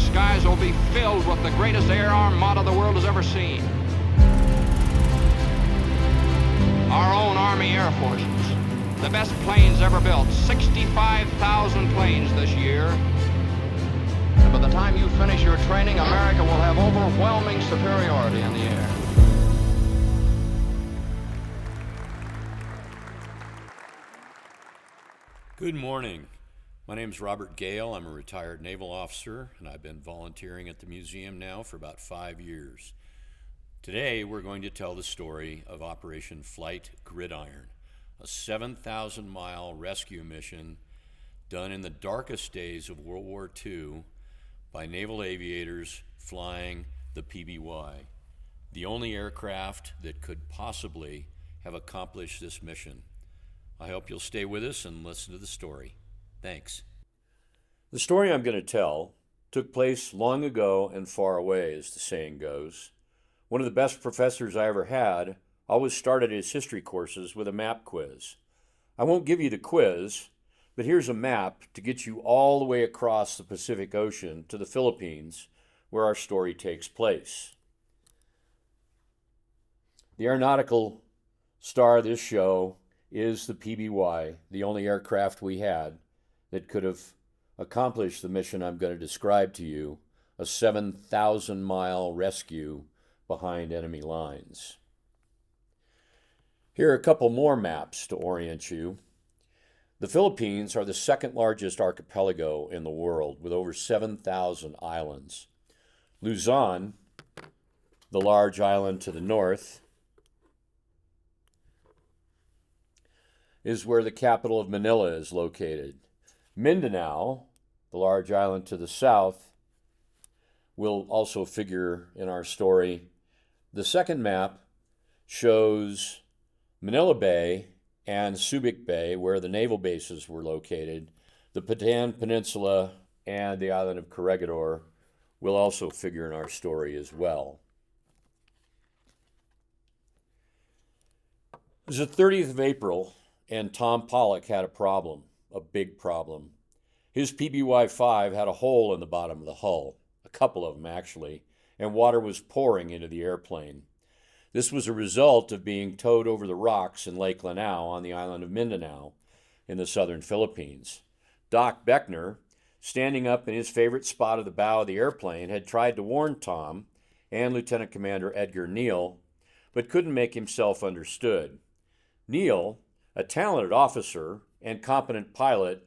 skies will be filled with the greatest air armada the world has ever seen. Our own Army Air Forces, the best planes ever built, 65,000 planes this year. And by the time you finish your training, America will have overwhelming superiority in the air. Good morning. My name is Rob Gale. I'm a retired naval officer, and I've been volunteering at the museum now for about 5 years. Today, we're going to tell the story of Operation Flight Gridiron, a 7,000-mile rescue mission done in the darkest days of World War II by naval aviators flying the PBY, the only aircraft that could possibly have accomplished this mission. I hope you'll stay with us and listen to the story. Thanks. The story I'm going to tell took place long ago and far away, as the saying goes. One of the best professors I ever had always started his history courses with a map quiz. I won't give you the quiz, but here's a map to get you all the way across the Pacific Ocean to the Philippines, where our story takes place. The aeronautical star of this show is the PBY, the only aircraft we had that could have accomplished the mission I'm going to describe to you, a 7,000-mile rescue behind enemy lines. Here are a couple more maps to orient you. The Philippines are the second largest archipelago in the world with over 7,000 islands. Luzon, the large island to the north, is where the capital of Manila is located. Mindanao, the large island to the south, will also figure in our story. The second map shows Manila Bay and Subic Bay, where the naval bases were located. The Bataan Peninsula and the island of Corregidor will also figure in our story as well. It was the 30th of April, and Tom Pollock had a problem. A big problem. His PBY-5 had a hole in the bottom of the hull, a couple of them actually, and water was pouring into the airplane. This was a result of being towed over the rocks in Lake Lanao on the island of Mindanao in the southern Philippines. Doc Beckner, standing up in his favorite spot of the bow of the airplane, had tried to warn Tom and Lieutenant Commander Edgar Neal, but couldn't make himself understood. Neal, a talented officer and competent pilot,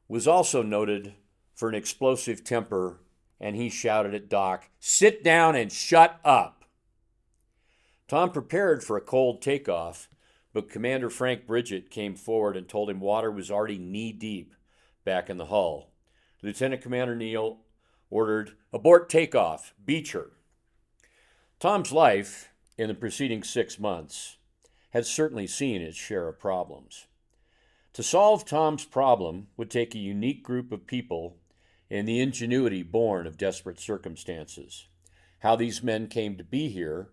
was also noted for an explosive temper, and he shouted at Doc, "Sit down and shut up." Tom prepared for a cold takeoff, but Commander Frank Bridget came forward and told him water was already knee-deep back in the hull. Lieutenant Commander Neal ordered, "Abort takeoff, Beecher." Tom's life in the preceding 6 months had certainly seen its share of problems. To solve Tom's problem would take a unique group of people and the ingenuity born of desperate circumstances. How these men came to be here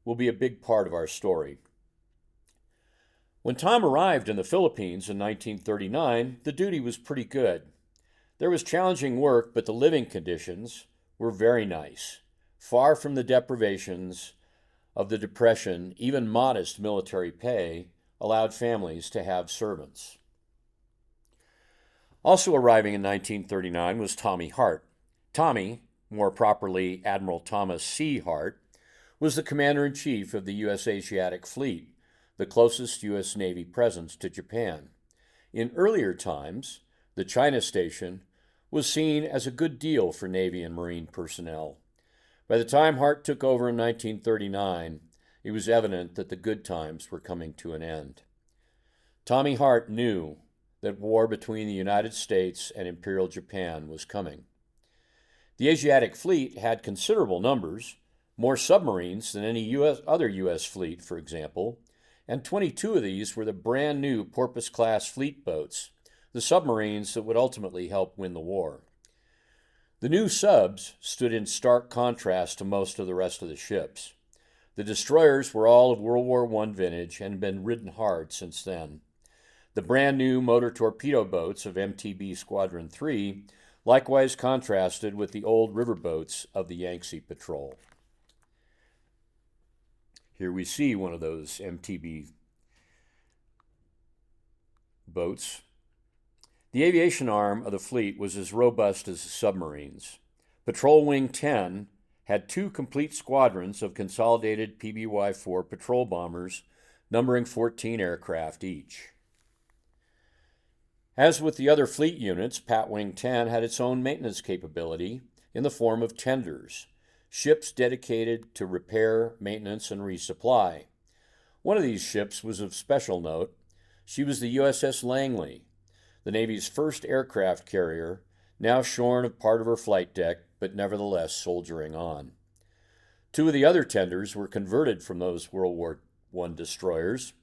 will be a big part of our story. When Tom arrived in the Philippines in 1939, the duty was pretty good. There was challenging work, but the living conditions were very nice. Far from the deprivations of the Depression, even modest military pay allowed families to have servants. Also arriving in 1939 was Tommy Hart. Tommy, more properly Admiral Thomas C. Hart, was the Commander-in-Chief of the U.S. Asiatic Fleet, the closest U.S. Navy presence to Japan. In earlier times, the China Station was seen as a good deal for Navy and Marine personnel. By the time Hart took over in 1939, it was evident that the good times were coming to an end. Tommy Hart knew that war between the United States and Imperial Japan was coming. The Asiatic Fleet had considerable numbers, more submarines than any other U.S. fleet, for example, and 22 of these were the brand new Porpoise-class fleet boats, the submarines that would ultimately help win the war. The new subs stood in stark contrast to most of the rest of the ships. The destroyers were all of World War I vintage and had been ridden hard since then. The brand new motor torpedo boats of MTB Squadron 3 likewise contrasted with the old riverboats of the Yangtze Patrol. Here we see one of those MTB boats. The aviation arm of the fleet was as robust as the submarines. Patrol Wing 10 had 2 complete squadrons of consolidated PBY-4 patrol bombers, numbering 14 aircraft each. As with the other fleet units, Pat Wing 10 had its own maintenance capability in the form of tenders, ships dedicated to repair, maintenance, and resupply. One of these ships was of special note. She was the USS Langley, the Navy's first aircraft carrier, now shorn of part of her flight deck, but nevertheless soldiering on. 2 of the other tenders were converted from those World War I destroyers.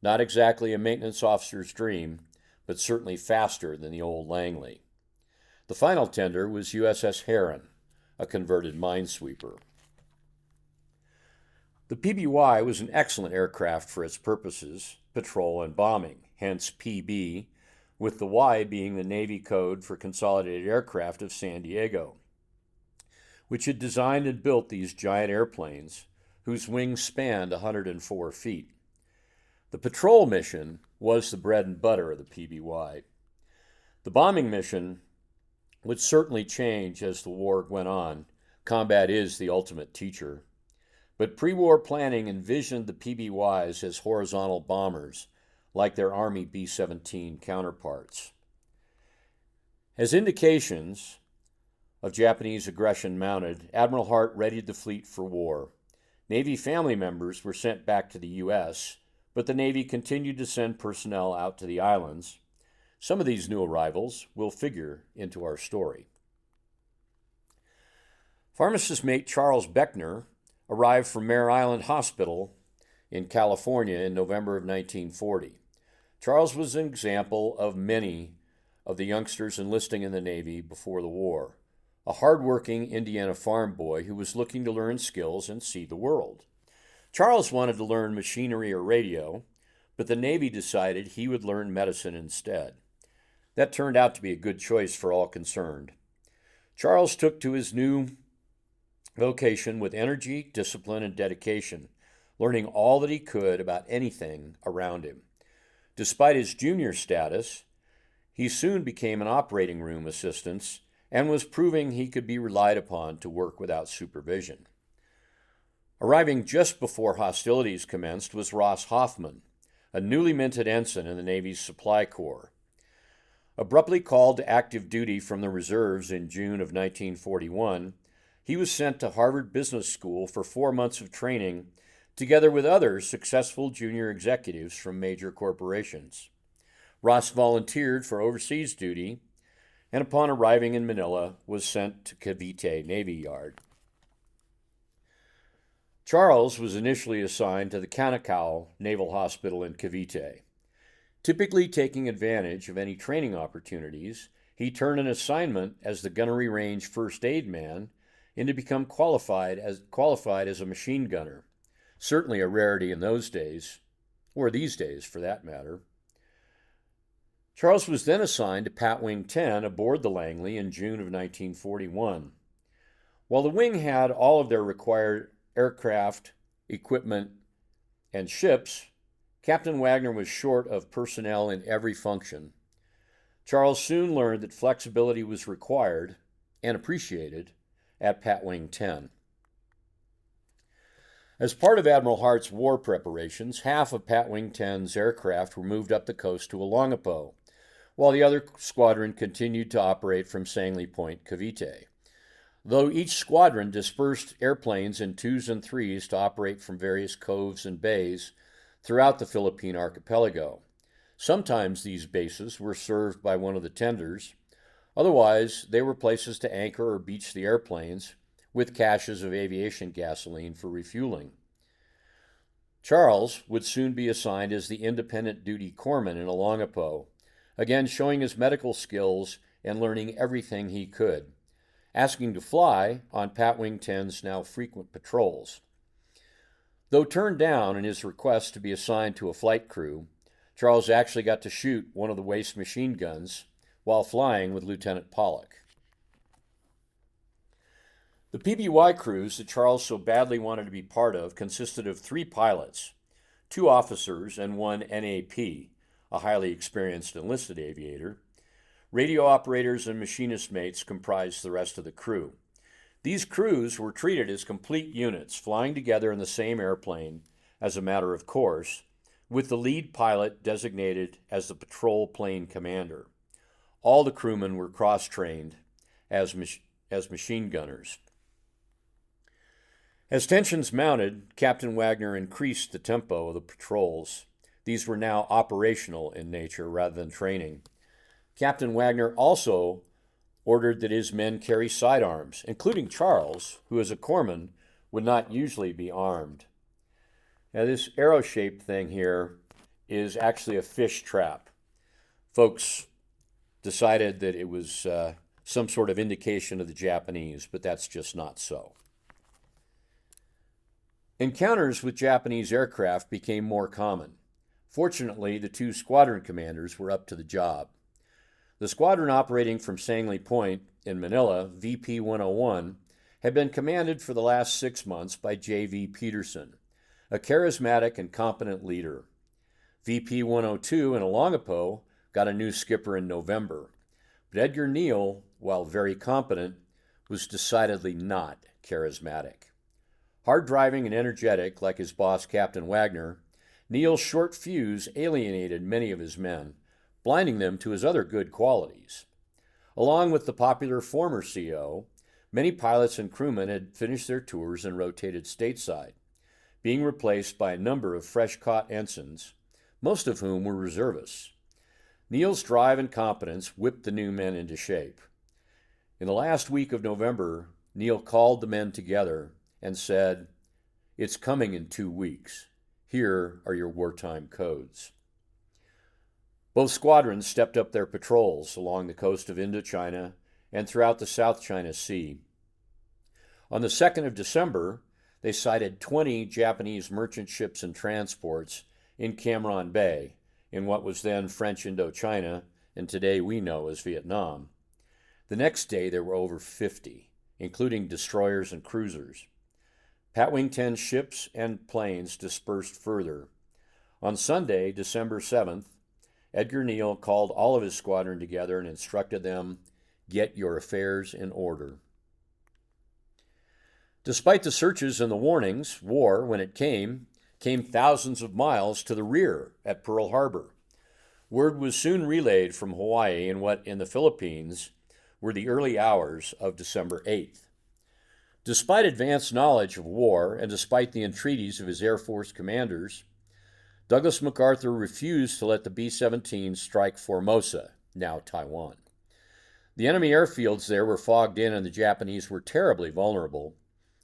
Not exactly a maintenance officer's dream, but certainly faster than the old Langley. The final tender was USS Heron, a converted minesweeper. The PBY was an excellent aircraft for its purposes, patrol and bombing, hence PB, with the Y being the Navy code for Consolidated Aircraft of San Diego, which had designed and built these giant airplanes whose wings spanned 104 feet. The patrol mission was the bread and butter of the PBY. The bombing mission would certainly change as the war went on. Combat is the ultimate teacher. But pre-war planning envisioned the PBYs as horizontal bombers, like their Army B-17 counterparts. As indications of Japanese aggression mounted, Admiral Hart readied the fleet for war. Navy family members were sent back to the U.S., but the Navy continued to send personnel out to the islands. Some of these new arrivals will figure into our story. Pharmacist mate Charles Beckner arrived from Mare Island Hospital in California in November of 1940. Charles was an example of many of the youngsters enlisting in the Navy before the war, a hard-working Indiana farm boy who was looking to learn skills and see the world. Charles wanted to learn machinery or radio, but the Navy decided he would learn medicine instead. That turned out to be a good choice for all concerned. Charles took to his new vocation with energy, discipline, and dedication, learning all that he could about anything around him. Despite his junior status, he soon became an operating room assistant and was proving he could be relied upon to work without supervision. Arriving just before hostilities commenced was Ross Hoffman, a newly minted ensign in the Navy's Supply Corps. Abruptly called to active duty from the reserves in June of 1941, he was sent to Harvard Business School for 4 months of training, together with other successful junior executives from major corporations. Ross volunteered for overseas duty, and upon arriving in Manila, was sent to Cavite Navy Yard. Charles was initially assigned to the Canacao Naval Hospital in Cavite. Typically taking advantage of any training opportunities, he turned an assignment as the gunnery range first aid man into become qualified as a machine gunner, certainly a rarity in those days, or these days for that matter. Charles was then assigned to Pat Wing 10 aboard the Langley in June of 1941. While the wing had all of their required aircraft, equipment, and ships, Captain Wagner was short of personnel in every function. Charles soon learned that flexibility was required and appreciated at Pat Wing 10. As part of Admiral Hart's war preparations, half of Pat Wing 10's aircraft were moved up the coast to Olongapo, while the other squadron continued to operate from Sangley Point, Cavite. Though each squadron dispersed airplanes in 2s and 3s to operate from various coves and bays throughout the Philippine archipelago. Sometimes these bases were served by one of the tenders. Otherwise, they were places to anchor or beach the airplanes with caches of aviation gasoline for refueling. Charles would soon be assigned as the independent duty corpsman in Olongapo, again showing his medical skills and learning everything he could, asking to fly on Pat Wing 10's now frequent patrols. Though turned down in his request to be assigned to a flight crew, Charles actually got to shoot one of the waste machine guns while flying with Lieutenant Pollock. The PBY crews that Charles so badly wanted to be part of consisted of 3 pilots, 2 officers, and 1 NAP, a highly experienced enlisted aviator. Radio operators and machinist mates comprised the rest of the crew. These crews were treated as complete units, flying together in the same airplane as a matter of course, with the lead pilot designated as the patrol plane commander. All the crewmen were cross-trained as machine gunners. As tensions mounted, Captain Wagner increased the tempo of the patrols. These were now operational in nature rather than training. Captain Wagner also ordered that his men carry sidearms, including Charles, who as a corpsman would not usually be armed. Now this arrow-shaped thing here is actually a fish trap. Folks decided that it was some sort of indication of the Japanese, but that's just not so. Encounters with Japanese aircraft became more common. Fortunately, the 2 squadron commanders were up to the job. The squadron operating from Sangley Point in Manila, VP 101, had been commanded for the last 6 months by J.V. Peterson, a charismatic and competent leader. VP 102 in Olongapo got a new skipper in November, but Edgar Neal, while very competent, was decidedly not charismatic. Hard-driving and energetic like his boss Captain Wagner, Neal's short fuse alienated many of his men, blinding them to his other good qualities. Along with the popular former CO, many pilots and crewmen had finished their tours and rotated stateside, being replaced by a number of fresh-caught ensigns, most of whom were reservists. Neal's drive and competence whipped the new men into shape. In the last week of November, Neal called the men together and said, "It's coming in 2 weeks. Here are your wartime codes." Both squadrons stepped up their patrols along the coast of Indochina and throughout the South China Sea. On the 2nd of December, they sighted 20 Japanese merchant ships and transports in Cam Ranh Bay, in what was then French Indochina and today we know as Vietnam. The next day there were over 50, including destroyers and cruisers. Patwing 10 ships and planes dispersed further. On Sunday, December 7th, Edgar Neal called all of his squadron together and instructed them, "Get your affairs in order." Despite the searches and the warnings, war, when it came thousands of miles to the rear at Pearl Harbor. Word was soon relayed from Hawaii in what in the Philippines were the early hours of December 8th. Despite advanced knowledge of war and despite the entreaties of his Air Force commanders, Douglas MacArthur refused to let the B-17 strike Formosa, now Taiwan. The enemy airfields there were fogged in and the Japanese were terribly vulnerable.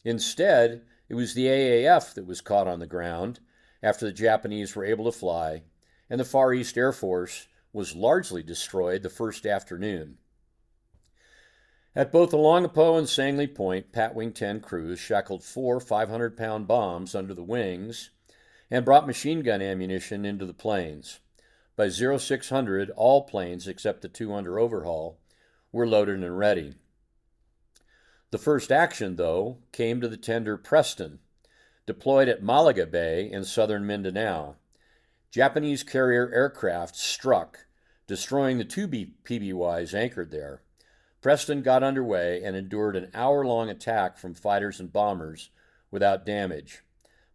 Instead, it was the AAF that was caught on the ground after the Japanese were able to fly, and the Far East Air Force was largely destroyed the first afternoon. At both Olongapo and Sangley Point, Patwing 10 crews shackled 4 500-pound bombs under the wings and brought machine gun ammunition into the planes. By 0600, all planes except the 2 under overhaul were loaded and ready. The first action, though, came to the tender Preston, deployed at Malaga Bay in southern Mindanao. Japanese carrier aircraft struck, destroying the 2 PBYs anchored there. Preston got underway and endured an hour-long attack from fighters and bombers without damage.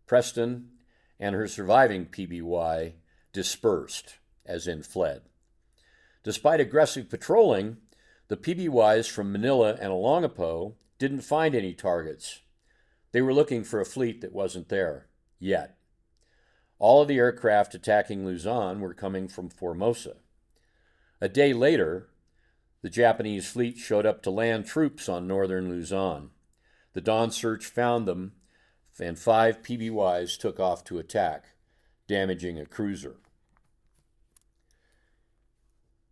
Preston and her surviving PBY dispersed, as in fled. Despite aggressive patrolling, the PBYs from Manila and Olongapo didn't find any targets. They were looking for a fleet that wasn't there, yet. All of the aircraft attacking Luzon were coming from Formosa. A day later, the Japanese fleet showed up to land troops on northern Luzon. The dawn search found them, and 5 PBYs took off to attack, damaging a cruiser.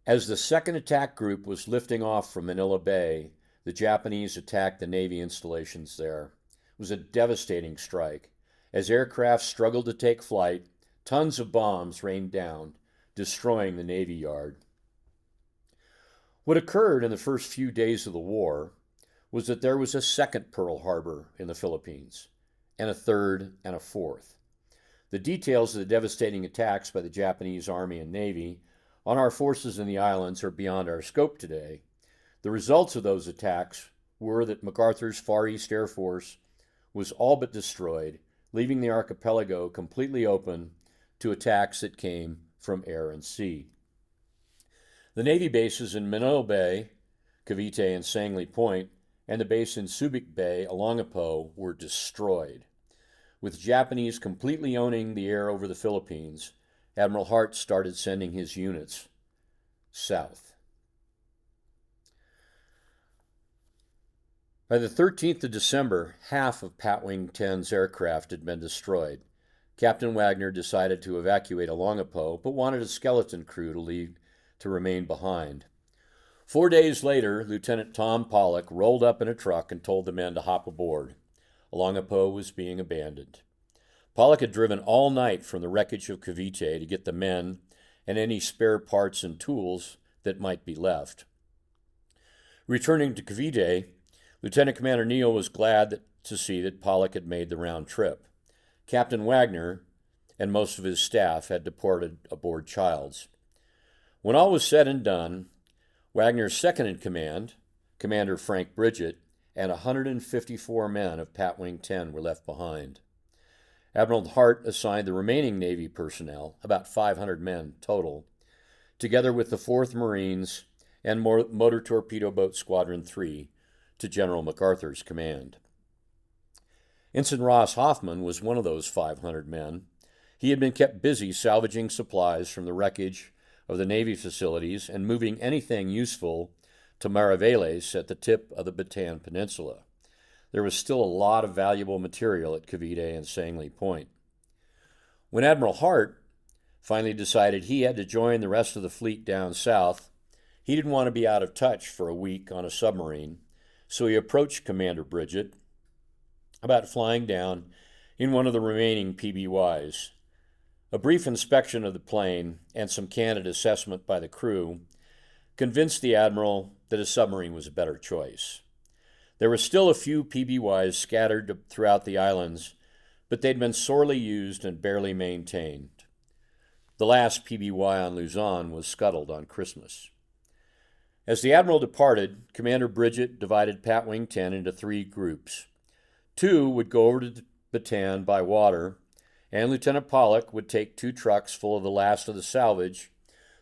As the second attack group was lifting off from Manila Bay, the Japanese attacked the Navy installations there. It was a devastating strike. As aircraft struggled to take flight, tons of bombs rained down, destroying the Navy Yard. What occurred in the first few days of the war was that there was a second Pearl Harbor in the Philippines, and a third and a fourth. The details of the devastating attacks by the Japanese Army and Navy on our forces in the islands are beyond our scope today. The results of those attacks were that MacArthur's Far East Air Force was all but destroyed, leaving the archipelago completely open to attacks that came from air and sea. The Navy bases in Manila Bay, Cavite, and Sangley Point, and the base in Subic Bay, Olongapo, were destroyed. With Japanese completely owning the air over the Philippines, Admiral Hart started sending his units south. By the 13th of December, half of Patwing 10's aircraft had been destroyed. Captain Wagner decided to evacuate Olongapo, but wanted a skeleton crew to remain behind. 4 days later, Lieutenant Tom Pollock rolled up in a truck and told the men to hop aboard. Olongapo was being abandoned. Pollock had driven all night from the wreckage of Cavite to get the men and any spare parts and tools that might be left. Returning to Cavite, Lieutenant Commander Neal was glad to see that Pollock had made the round trip. Captain Wagner and most of his staff had departed aboard Childs. When all was said and done, Wagner's second in command, Commander Frank Bridget, and 154 men of Patwing 10 were left behind. Admiral Hart assigned the remaining Navy personnel, about 500 men total, together with the 4th Marines and Motor Torpedo Boat Squadron 3, to General MacArthur's command. Ensign Ross Hoffman was one of those 500 men. He had been kept busy salvaging supplies from the wreckage of the Navy facilities and moving anything useful to Mariveles at the tip of the Bataan Peninsula. There was still a lot of valuable material at Cavite and Sangley Point. When Admiral Hart finally decided he had to join the rest of the fleet down south, he didn't want to be out of touch for a week on a submarine, so he approached Commander Bridget about flying down in one of the remaining PBYs. A brief inspection of the plane and some candid assessment by the crew convinced the Admiral that a submarine was a better choice. There were still a few PBYs scattered throughout the islands, but they'd been sorely used and barely maintained. The last PBY on Luzon was scuttled on Christmas. As the Admiral departed, Commander Bridget divided Patwing 10 into 3 groups. 2 would go over to Bataan by water, and Lieutenant Pollock would take 2 trucks full of the last of the salvage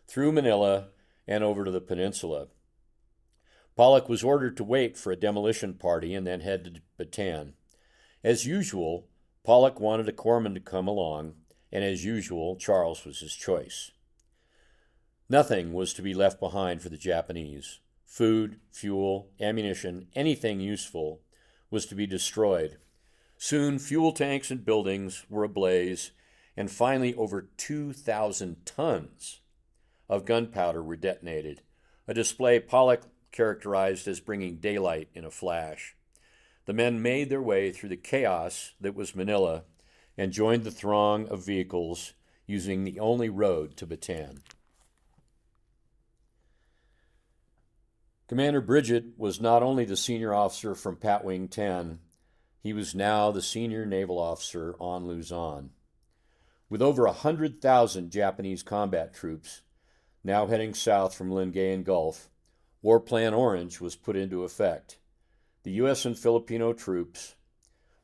through Manila and over to the peninsula. Pollock was ordered to wait for a demolition party and then head to Bataan. As usual, Pollock wanted a corpsman to come along, and as usual, Charles was his choice. Nothing was to be left behind for the Japanese. Food, fuel, ammunition, anything useful was to be destroyed. Soon, fuel tanks and buildings were ablaze, and finally over 2,000 tons of gunpowder were detonated, a display Pollock characterized as bringing daylight in a flash. The men made their way through the chaos that was Manila and joined the throng of vehicles using the only road to Bataan. Commander Bridget was not only the senior officer from Patwing 10, he was now the senior naval officer on Luzon. With over 100,000 Japanese combat troops now heading south from Lingayen Gulf, War Plan Orange was put into effect. The U.S. and Filipino troops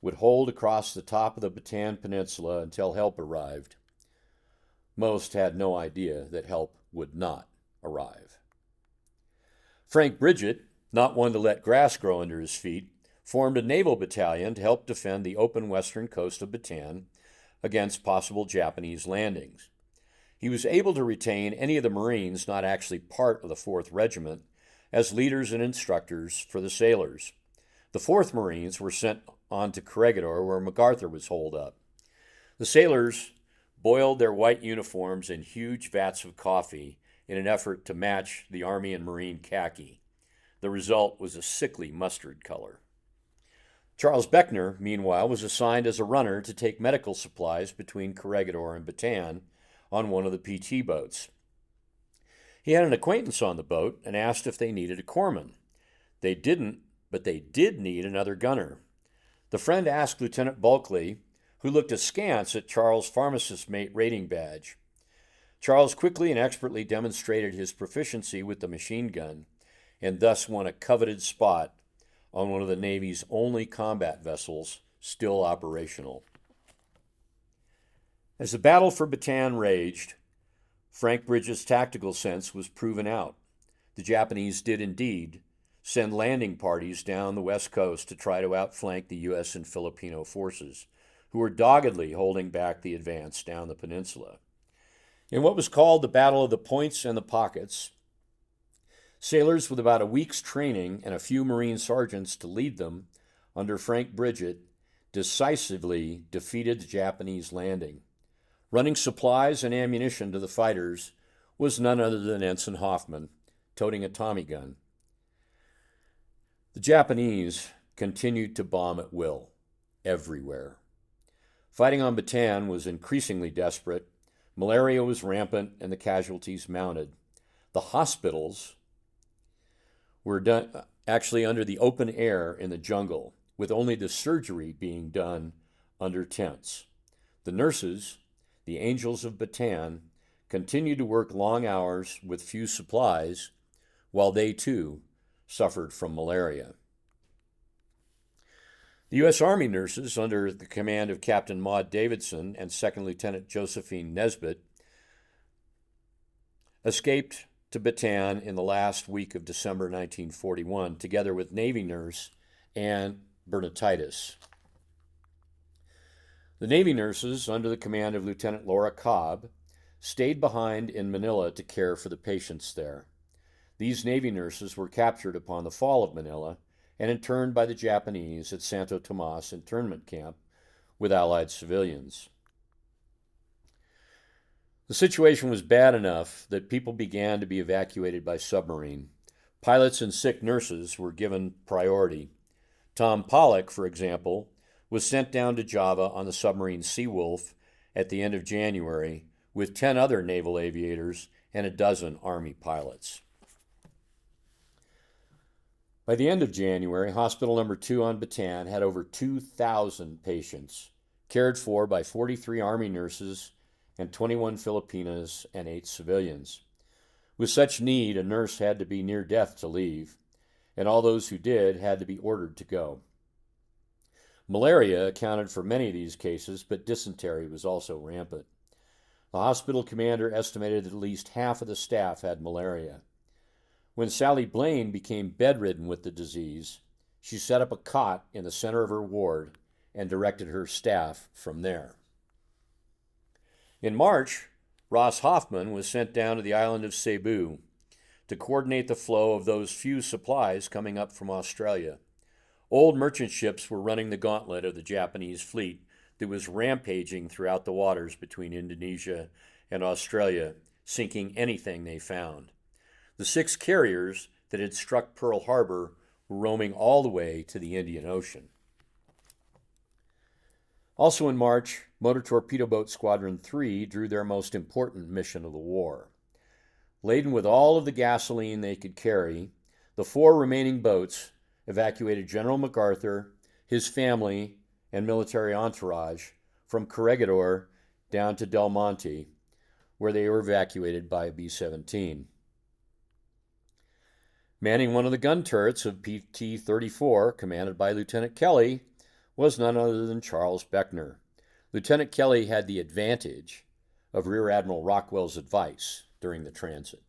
would hold across the top of the Bataan Peninsula until help arrived. Most had no idea that help would not arrive. Frank Bridget, not one to let grass grow under his feet, formed a naval battalion to help defend the open western coast of Bataan against possible Japanese landings. He was able to retain any of the Marines not actually part of the 4th Regiment as leaders and instructors for the sailors. The 4th Marines were sent on to Corregidor, where MacArthur was holed up. The sailors boiled their white uniforms in huge vats of coffee in an effort to match the Army and Marine khaki. The result was a sickly mustard color. Charles Beckner, meanwhile, was assigned as a runner to take medical supplies between Corregidor and Bataan on one of the PT boats. He had an acquaintance on the boat and asked if they needed a corpsman. They didn't, but they did need another gunner. The friend asked Lieutenant Bulkley, who looked askance at Charles' pharmacist mate rating badge. Charles quickly and expertly demonstrated his proficiency with the machine gun, and thus won a coveted spot on one of the Navy's only combat vessels still operational. As the battle for Bataan raged, Frank Bridges' tactical sense was proven out. The Japanese did indeed send landing parties down the west coast to try to outflank the U.S. and Filipino forces, who were doggedly holding back the advance down the peninsula. In what was called the Battle of the Points and the Pockets, sailors with about a week's training and a few Marine sergeants to lead them, under Frank Bridges, decisively defeated the Japanese landing. Running supplies and ammunition to the fighters was none other than Ensign Hoffman, toting a Tommy gun. The Japanese continued to bomb at will, everywhere. Fighting on Bataan was increasingly desperate. Malaria was rampant and the casualties mounted. The hospitals were done actually under the open air in the jungle, with only the surgery being done under tents. The nurses, the Angels of Bataan, continued to work long hours with few supplies, while they too suffered from malaria. The U.S. Army nurses, under the command of Captain Maud Davidson and Second Lieutenant Josephine Nesbitt, escaped to Bataan in the last week of December 1941, together with Navy nurse Ann Bernatitis. The Navy nurses, under the command of Lieutenant Laura Cobb, stayed behind in Manila to care for the patients there. These Navy nurses were captured upon the fall of Manila and interned by the Japanese at Santo Tomas internment camp with Allied civilians. The situation was bad enough that people began to be evacuated by submarine. Pilots and sick nurses were given priority. Tom Pollock, for example, was sent down to Java on the submarine Seawolf at the end of January with 10 other naval aviators and a dozen Army pilots. By the end of January, Hospital Number 2 on Bataan had over 2,000 patients, cared for by 43 Army nurses and 21 Filipinas and 8 civilians. With such need, a nurse had to be near death to leave, and all those who did had to be ordered to go. Malaria accounted for many of these cases, but dysentery was also rampant. The hospital commander estimated that at least half of the staff had malaria. When Sally Blaine became bedridden with the disease, she set up a cot in the center of her ward and directed her staff from there. In March, Ross Hoffman was sent down to the island of Cebu to coordinate the flow of those few supplies coming up from Australia. Old merchant ships were running the gauntlet of the Japanese fleet that was rampaging throughout the waters between Indonesia and Australia, sinking anything they found. The 6 carriers that had struck Pearl Harbor were roaming all the way to the Indian Ocean. Also in March, Motor Torpedo Boat Squadron 3 drew their most important mission of the war. Laden with all of the gasoline they could carry, the 4 remaining boats evacuated General MacArthur, his family, and military entourage from Corregidor down to Del Monte, where they were evacuated by a B-17. Manning one of the gun turrets of PT-34, commanded by Lieutenant Kelly, was none other than Charles Beckner. Lieutenant Kelly had the advantage of Rear Admiral Rockwell's advice during the transit.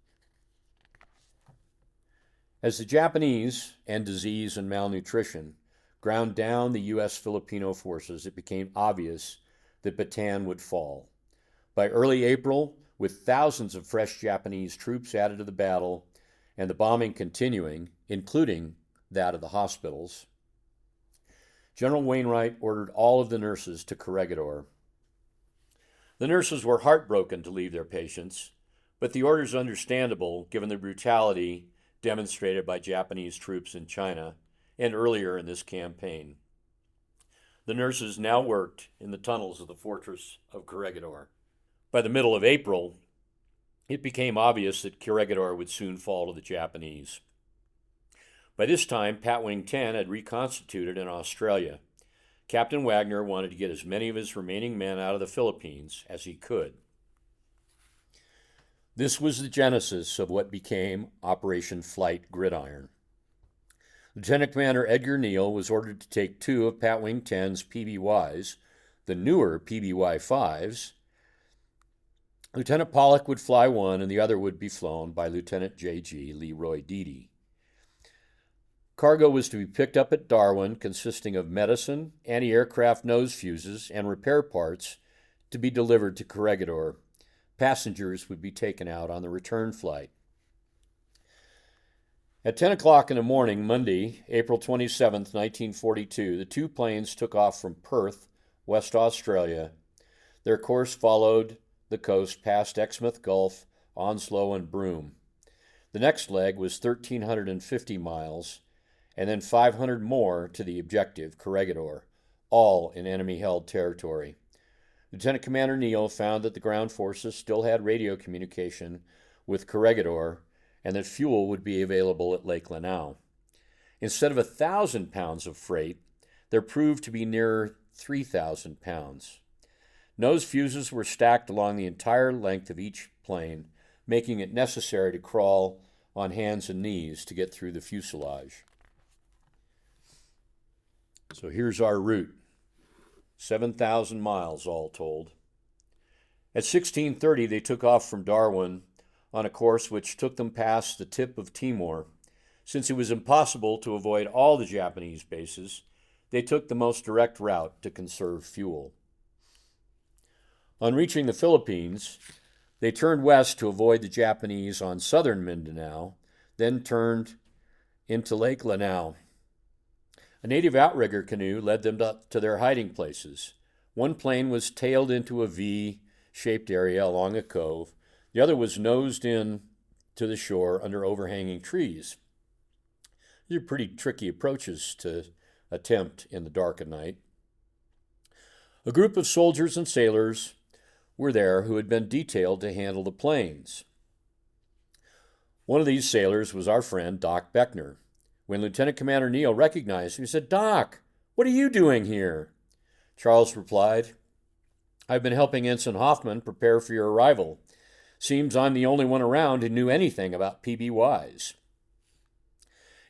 As the Japanese, and disease and malnutrition, ground down the U.S. Filipino forces, it became obvious that Bataan would fall. By early April, with thousands of fresh Japanese troops added to the battle, and the bombing continuing, including that of the hospitals, General Wainwright ordered all of the nurses to Corregidor. The nurses were heartbroken to leave their patients, but the order is understandable given the brutality demonstrated by Japanese troops in China and earlier in this campaign. The nurses now worked in the tunnels of the fortress of Corregidor. By the middle of April, it became obvious that Corregidor would soon fall to the Japanese. By this time, Patwing 10 had reconstituted in Australia. Captain Wagner wanted to get as many of his remaining men out of the Philippines as he could. This was the genesis of what became Operation Flight Gridiron. Lieutenant Commander Edgar Neal was ordered to take 2 of Patwing 10's PBYs, the newer PBY 5s. Lieutenant Pollock would fly one, and the other would be flown by Lieutenant J.G. Leroy Deedy. Cargo was to be picked up at Darwin, consisting of medicine, anti-aircraft nose fuses, and repair parts to be delivered to Corregidor. Passengers would be taken out on the return flight. At 10 o'clock in the morning, Monday, April 27, 1942, the 2 planes took off from Perth, West Australia. Their course followed the coast past Exmouth Gulf, Onslow, and Broome. The next leg was 1,350 miles, and then 500 more to the objective, Corregidor, all in enemy-held territory. Lieutenant Commander Neal found that the ground forces still had radio communication with Corregidor and that fuel would be available at Lake Lanao. Instead of 1,000 pounds of freight, there proved to be nearer 3,000 pounds. Nose fuses were stacked along the entire length of each plane, making it necessary to crawl on hands and knees to get through the fuselage. So here's our route. 7,000 miles all told. At 16:30, they took off from Darwin on a course which took them past the tip of Timor. Since it was impossible to avoid all the Japanese bases, they took the most direct route to conserve fuel. On reaching the Philippines, they turned west to avoid the Japanese on southern Mindanao, then turned into Lake Lanao. A native outrigger canoe led them to their hiding places. One plane was tailed into a V-shaped area along a cove. The other was nosed in to the shore under overhanging trees. These are pretty tricky approaches to attempt in the dark of night. A group of soldiers and sailors were there who had been detailed to handle the planes. One of these sailors was our friend Doc Beckner. When Lieutenant Commander Neal recognized him, he said, "Doc, what are you doing here?" Charles replied, "I've been helping Ensign Hoffman prepare for your arrival. Seems I'm the only one around who knew anything about PBYs."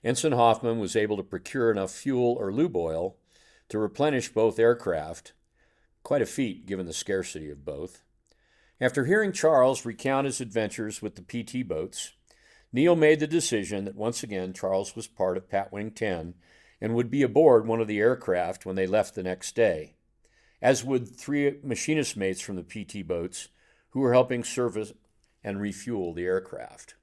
Ensign Hoffman was able to procure enough fuel or lube oil to replenish both aircraft, quite a feat given the scarcity of both. After hearing Charles recount his adventures with the PT boats, Neal made the decision that once again Charles was part of Patwing 10 and would be aboard one of the aircraft when they left the next day, as would 3 machinist mates from the PT boats who were helping service and refuel the aircraft.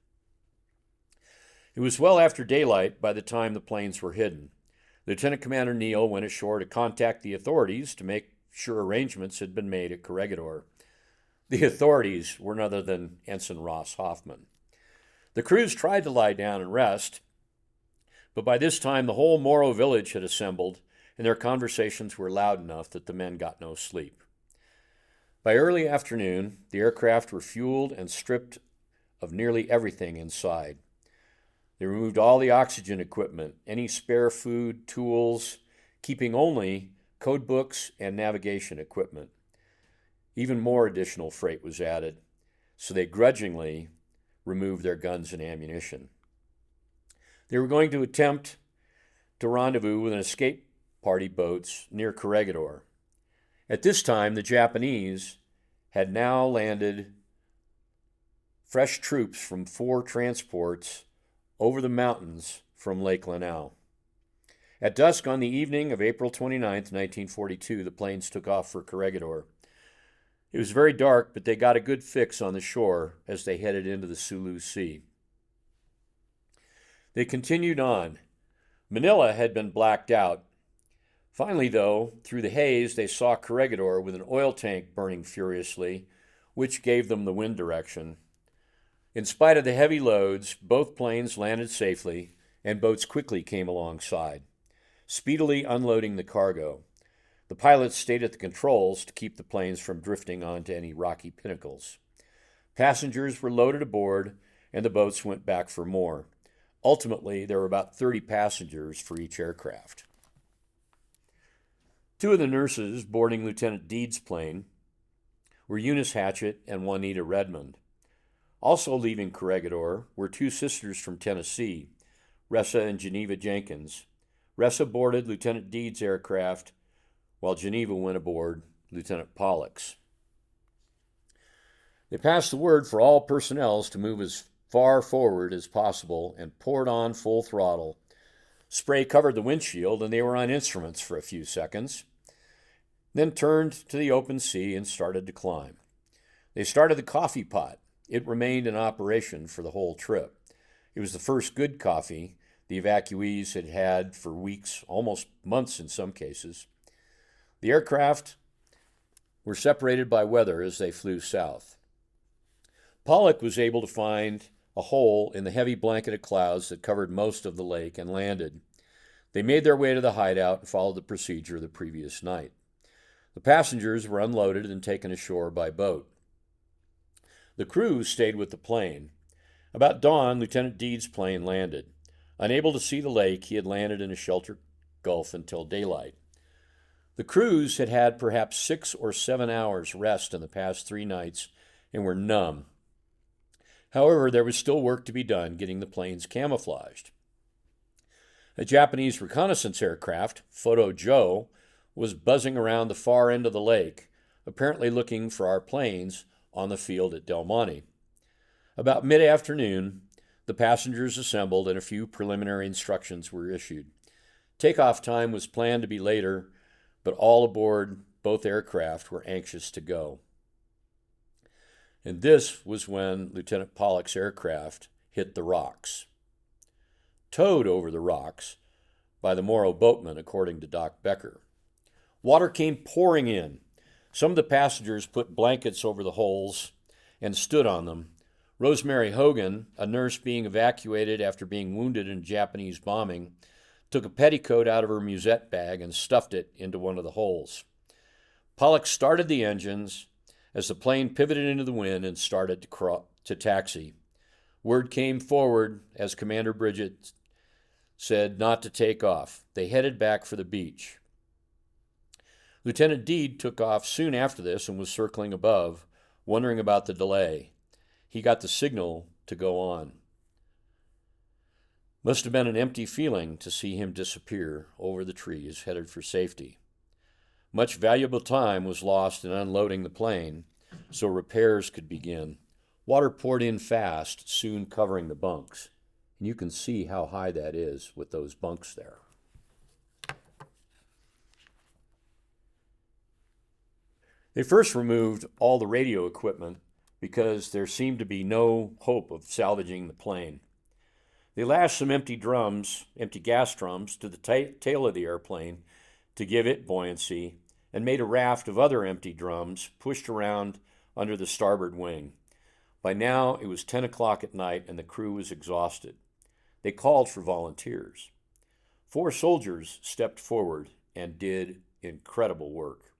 It was well after daylight by the time the planes were hidden. Lieutenant Commander Neal went ashore to contact the authorities to make sure arrangements had been made at Corregidor. The authorities were none other than Ensign Ross Hoffman. The crews tried to lie down and rest, but by this time the whole Moro village had assembled, and their conversations were loud enough that the men got no sleep. By early afternoon, the aircraft were fueled and stripped of nearly everything inside. They removed all the oxygen equipment, any spare food, tools, keeping only code books and navigation equipment. Even more additional freight was added, so they grudgingly removed their guns and ammunition. They were going to attempt to rendezvous with an escape party boats near Corregidor. At this time, the Japanese had now landed fresh troops from 4 transports over the mountains from Lake Lanao. At dusk on the evening of April 29, 1942, the planes took off for Corregidor. It was very dark, but they got a good fix on the shore as they headed into the Sulu Sea. They continued on. Manila had been blacked out. Finally, though, through the haze, they saw Corregidor with an oil tank burning furiously, which gave them the wind direction. In spite of the heavy loads, both planes landed safely, and boats quickly came alongside, speedily unloading the cargo. The pilots stayed at the controls to keep the planes from drifting onto any rocky pinnacles. Passengers were loaded aboard, and the boats went back for more. Ultimately, there were about 30 passengers for each aircraft. Two of the nurses boarding Lieutenant Deed's plane were Eunice Hatchett and Juanita Redmond. Also leaving Corregidor were two sisters from Tennessee, Ressa and Geneva Jenkins. Ressa boarded Lieutenant Deed's aircraft, while Geneva went aboard Lieutenant Pollock's. They passed the word for all personnel to move as far forward as possible and poured on full throttle. Spray covered the windshield and they were on instruments for a few seconds, then turned to the open sea and started to climb. They started the coffee pot. It remained in operation for the whole trip. It was the first good coffee the evacuees had had for weeks, almost months in some cases. The aircraft were separated by weather as they flew south. Pollock was able to find a hole in the heavy blanket of clouds that covered most of the lake and landed. They made their way to the hideout and followed the procedure of the previous night. The passengers were unloaded and taken ashore by boat. The crew stayed with the plane. About dawn, Lieutenant Deed's plane landed. Unable to see the lake, he had landed in a sheltered gulf until daylight. The crews had had perhaps 6 or 7 hours rest in the past 3 nights and were numb. However, there was still work to be done getting the planes camouflaged. A Japanese reconnaissance aircraft, Photo Joe, was buzzing around the far end of the lake, apparently looking for our planes on the field at Del Monte. About mid-afternoon, the passengers assembled and a few preliminary instructions were issued. Takeoff time was planned to be later, but all aboard both aircraft were anxious to go. And this was when Lieutenant Pollock's aircraft hit the rocks. Towed over the rocks by the Morrow boatmen, according to Doc Becker. Water came pouring in. Some of the passengers put blankets over the holes and stood on them. Rosemary Hogan, a nurse being evacuated after being wounded in Japanese bombing, took a petticoat out of her musette bag and stuffed it into one of the holes. Pollock started the engines as the plane pivoted into the wind and started to taxi. Word came forward as Commander Bridget said not to take off. They headed back for the beach. Lieutenant Deed took off soon after this and was circling above, wondering about the delay. He got the signal to go on. Must have been an empty feeling to see him disappear over the trees, headed for safety. Much valuable time was lost in unloading the plane, so repairs could begin. Water poured in fast, soon covering the bunks. And you can see how high that is with those bunks there. They first removed all the radio equipment because there seemed to be no hope of salvaging the plane. They lashed some empty gas drums, to the tail of the airplane to give it buoyancy, and made a raft of other empty drums pushed around under the starboard wing. By now, it was 10 o'clock at night and the crew was exhausted. They called for volunteers. 4 soldiers stepped forward and did incredible work.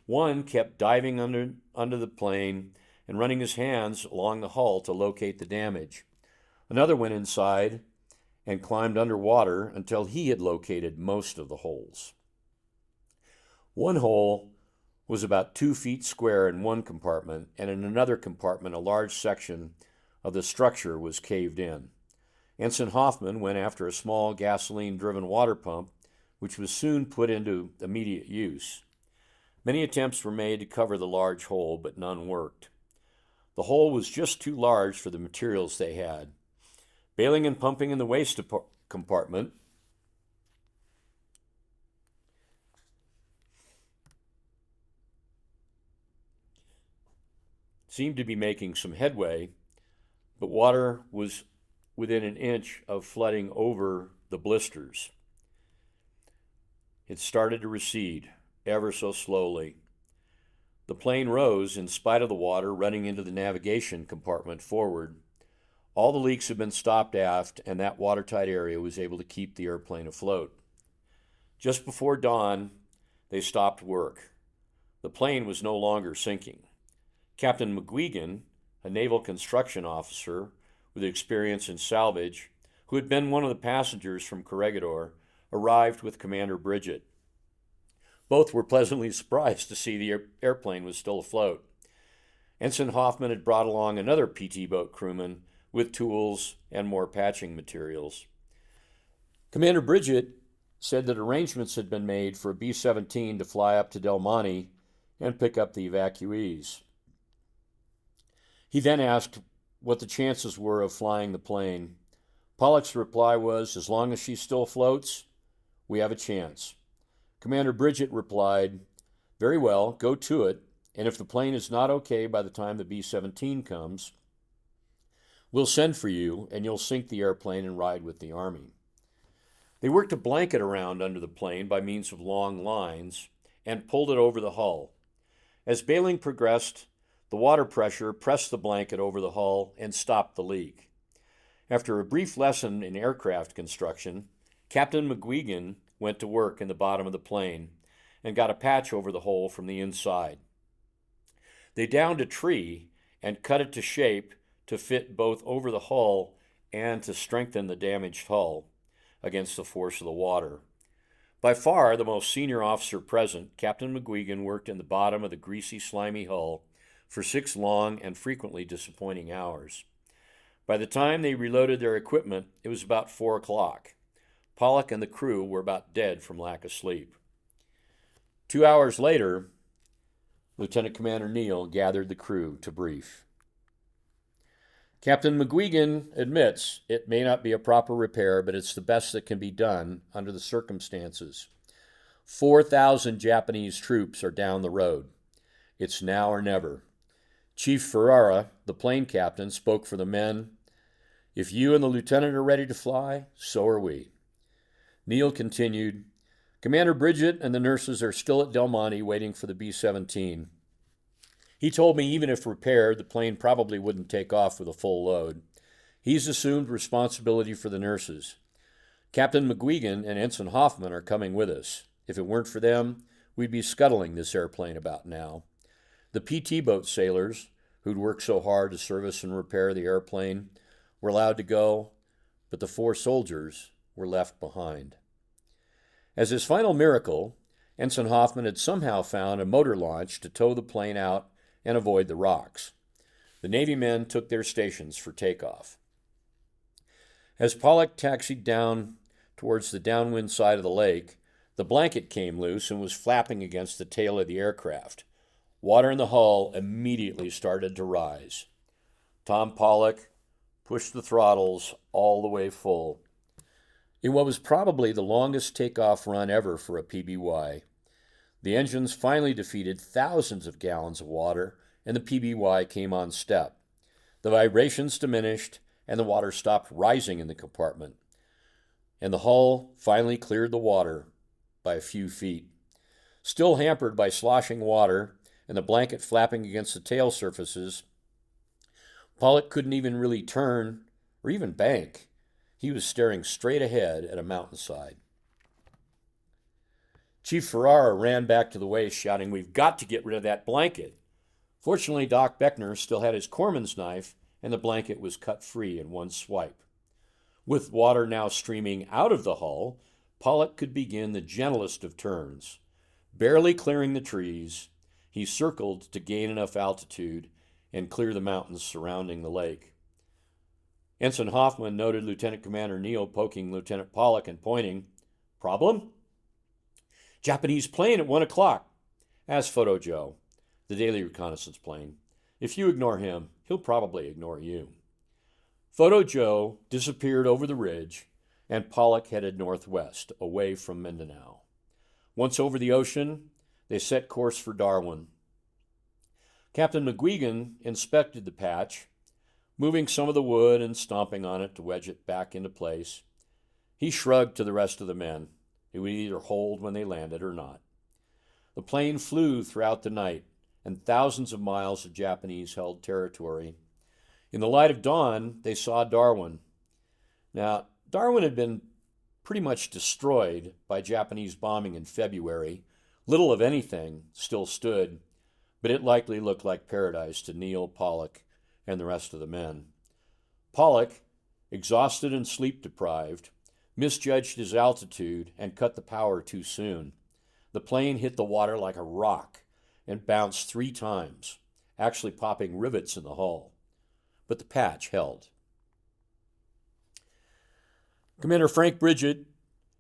One kept diving under the plane and running his hands along the hull to locate the damage. Another went inside and climbed underwater until he had located most of the holes. One hole was about 2 feet square in one compartment, and in another compartment a large section of the structure was caved in. Ensign Hoffman went after a small gasoline-driven water pump, which was soon put into immediate use. Many attempts were made to cover the large hole, but none worked. The hole was just too large for the materials they had. Bailing and pumping in the waste compartment seemed to be making some headway, but water was within an inch of flooding over the blisters. It started to recede, ever so slowly. The plane rose in spite of the water running into the navigation compartment forward. All the leaks had been stopped aft, and that watertight area was able to keep the airplane afloat. Just before dawn, they stopped work. The plane was no longer sinking. Captain McGuigan, a naval construction officer with experience in salvage, who had been one of the passengers from Corregidor, arrived with Commander Bridget. Both were pleasantly surprised to see the airplane was still afloat. Ensign Hoffman had brought along another PT boat crewman with tools and more patching materials. Commander Bridget said that arrangements had been made for a B-17 to fly up to Del Monte and pick up the evacuees. He then asked what the chances were of flying the plane. Pollock's reply was, "As long as she still floats, we have a chance." Commander Bridget replied, "Very well, go to it, and if the plane is not okay by the time the B-17 comes, we'll send for you and you'll sink the airplane and ride with the Army." They worked a blanket around under the plane by means of long lines and pulled it over the hull. As bailing progressed, the water pressure pressed the blanket over the hull and stopped the leak. After a brief lesson in aircraft construction, Captain McGuigan went to work in the bottom of the plane and got a patch over the hole from the inside. They downed a tree and cut it to shape to fit both over the hull and to strengthen the damaged hull against the force of the water. By far the most senior officer present, Captain McGuigan worked in the bottom of the greasy, slimy hull for 6 long and frequently disappointing hours. By the time they reloaded their equipment, it was about 4 o'clock. Pollock and the crew were about dead from lack of sleep. 2 hours later, Lieutenant Commander Neal gathered the crew to brief. Captain McGuigan admits it may not be a proper repair, but it's the best that can be done under the circumstances. 4,000 Japanese troops are down the road. It's now or never. Chief Ferrara, the plane captain, spoke for the men. "If you and the lieutenant are ready to fly, so are we." Neal continued, "Commander Bridget and the nurses are still at Del Monte waiting for the B-17. He told me even if repaired, the plane probably wouldn't take off with a full load. He's assumed responsibility for the nurses. Captain McGuigan and Ensign Hoffman are coming with us. If it weren't for them, we'd be scuttling this airplane about now. The PT boat sailors, who'd worked so hard to service and repair the airplane, were allowed to go, but the 4 soldiers were left behind." As his final miracle, Ensign Hoffman had somehow found a motor launch to tow the plane out and avoid the rocks. The Navy men took their stations for takeoff. As Pollock taxied down towards the downwind side of the lake, the blanket came loose and was flapping against the tail of the aircraft. Water in the hull immediately started to rise. Tom Pollock pushed the throttles all the way full. In what was probably the longest takeoff run ever for a PBY, the engines finally defeated thousands of gallons of water, and the PBY came on step. The vibrations diminished, and the water stopped rising in the compartment. And the hull finally cleared the water by a few feet. Still hampered by sloshing water and the blanket flapping against the tail surfaces, Pollock couldn't even really turn or even bank. He was staring straight ahead at a mountainside. Chief Ferrara ran back to the waist, shouting, "We've got to get rid of that blanket." Fortunately, Doc Beckner still had his corpsman's knife, and the blanket was cut free in one swipe. With water now streaming out of the hull, Pollock could begin the gentlest of turns. Barely clearing the trees, he circled to gain enough altitude and clear the mountains surrounding the lake. Ensign Hoffman noted Lieutenant Commander Neal poking Lieutenant Pollock and pointing. "Problem?" "Japanese plane at 1 o'clock. Ask Photo Joe, the daily reconnaissance plane. If you ignore him, he'll probably ignore you." Photo Joe disappeared over the ridge, and Pollock headed northwest, away from Mindanao. Once over the ocean, they set course for Darwin. Captain McGuigan inspected the patch, moving some of the wood and stomping on it to wedge it back into place. He shrugged to the rest of the men. It would either hold when they landed or not. The plane flew throughout the night, and thousands of miles of Japanese-held territory. In the light of dawn, they saw Darwin. Now, Darwin had been pretty much destroyed by Japanese bombing in February. Little of anything still stood, but it likely looked like paradise to Neal, Pollock, and the rest of the men. Pollock exhausted and sleep deprived, misjudged his altitude and cut the power too soon. The plane hit the water like a rock and bounced 3 times, actually popping rivets in the hull. But the patch held. Commander Frank Bridget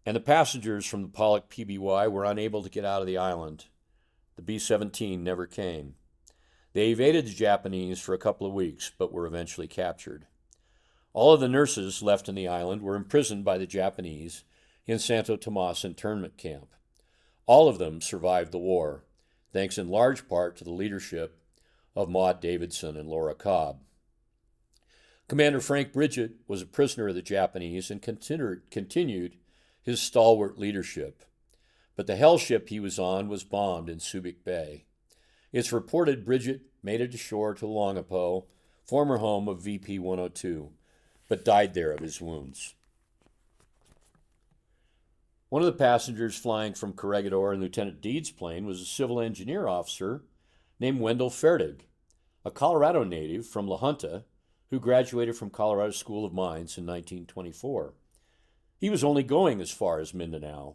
and the passengers from the Pollock PBY were unable to get out of the island. The B-17 never came. They evaded the Japanese for a couple of weeks, but were eventually captured. All of the nurses left in the island were imprisoned by the Japanese in Santo Tomas internment camp. All of them survived the war, thanks in large part to the leadership of Maud Davidson and Laura Cobb. Commander Frank Bridget was a prisoner of the Japanese and continued his stalwart leadership, but the hell ship he was on was bombed in Subic Bay. It's reported Bridget made it ashore to Longapo, former home of VP 102, but died there of his wounds. One of the passengers flying from Corregidor in Lieutenant Deed's plane was a civil engineer officer named Wendell Fertig, a Colorado native from La Junta who graduated from Colorado School of Mines in 1924. He was only going as far as Mindanao.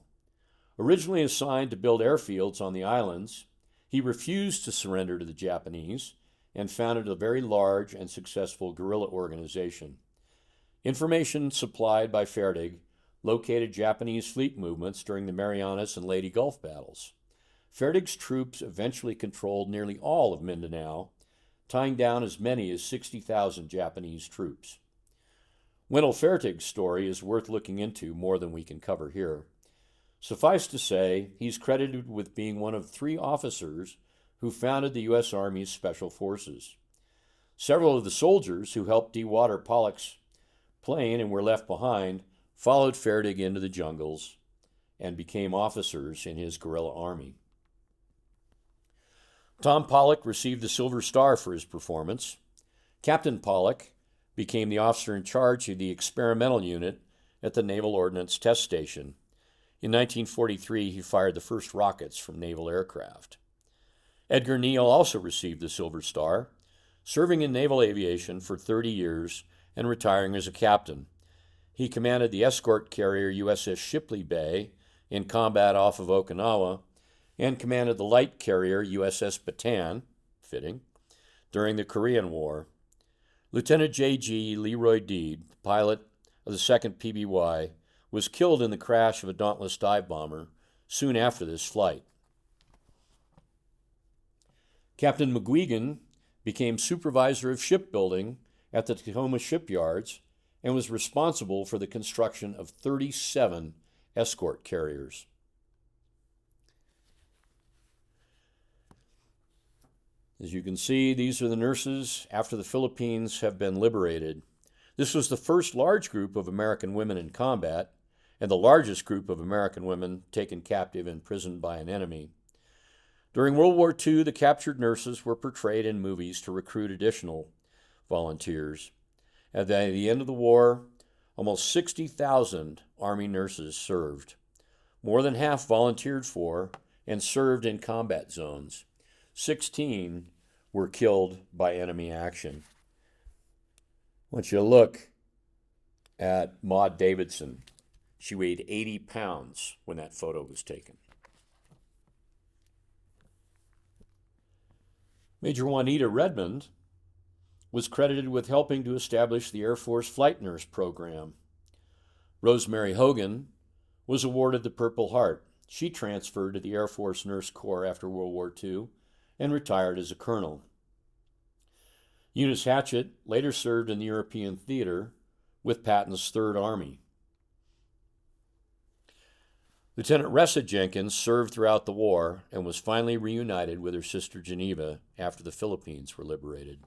Originally assigned to build airfields on the islands, he refused to surrender to the Japanese and founded a very large and successful guerrilla organization. Information supplied by Fertig located Japanese fleet movements during the Marianas and Leyte Gulf battles. Fertig's troops eventually controlled nearly all of Mindanao, tying down as many as 60,000 Japanese troops. Wendell Fertig's story is worth looking into more than we can cover here. Suffice to say, he's credited with being one of 3 officers who founded the U.S. Army's Special Forces. Several of the soldiers who helped dewater Pollock's plane and were left behind followed Fertig into the jungles and became officers in his guerrilla army. Tom Pollock received the Silver Star for his performance. Captain Pollock became the officer in charge of the experimental unit at the Naval Ordnance Test Station. In 1943, he fired the first rockets from naval aircraft. Edgar Neal also received the Silver Star, serving in naval aviation for 30 years and retiring as a captain. He commanded the escort carrier USS Shipley Bay in combat off of Okinawa and commanded the light carrier USS Bataan, fitting, during the Korean War. Lieutenant J.G. Leroy Deed, pilot of the 2nd PBY, was killed in the crash of a Dauntless dive bomber soon after this flight. Captain McGuigan became supervisor of shipbuilding at the Tacoma shipyards and was responsible for the construction of 37 escort carriers. As you can see, these are the nurses after the Philippines have been liberated. This was the first large group of American women in combat and the largest group of American women taken captive and imprisoned by an enemy. During World War II, the captured nurses were portrayed in movies to recruit additional volunteers. At the end of the war, almost 60,000 Army nurses served. More than half volunteered for and served in combat zones. 16 were killed by enemy action. I want you to look at Maud Davidson. She weighed 80 pounds when that photo was taken. Major Juanita Redmond was credited with helping to establish the Air Force Flight Nurse Program. Rosemary Hogan was awarded the Purple Heart. She transferred to the Air Force Nurse Corps after World War II and retired as a colonel. Eunice Hatchett later served in the European theater with Patton's Third Army. Lieutenant Ressa Jenkins served throughout the war and was finally reunited with her sister Geneva after the Philippines were liberated.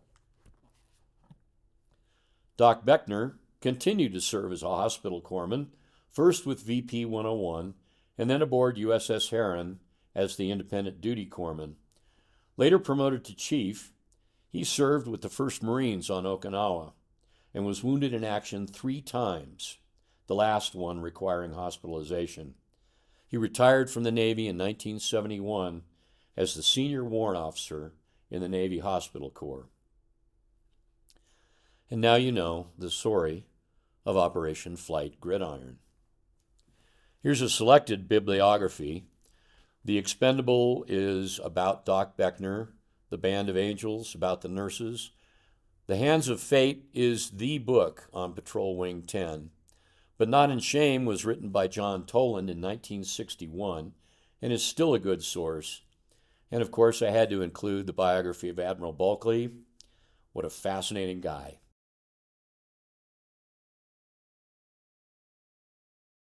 Doc Beckner continued to serve as a hospital corpsman, first with VP 101 and then aboard USS Heron as the independent duty corpsman. Later promoted to chief, he served with the 1st Marines on Okinawa and was wounded in action 3 times, the last one requiring hospitalization. He retired from the Navy in 1971 as the senior warrant officer in the Navy Hospital Corps. And now you know the story of Operation Flight Gridiron. Here's a selected bibliography. The Expendable is about Doc Beckner, The Band of Angels, about the nurses. The Hands of Fate is the book on Patrol Wing 10. But Not in Shame was written by John Toland in 1961 and is still a good source. And of course, I had to include the biography of Admiral Bulkley. What a fascinating guy.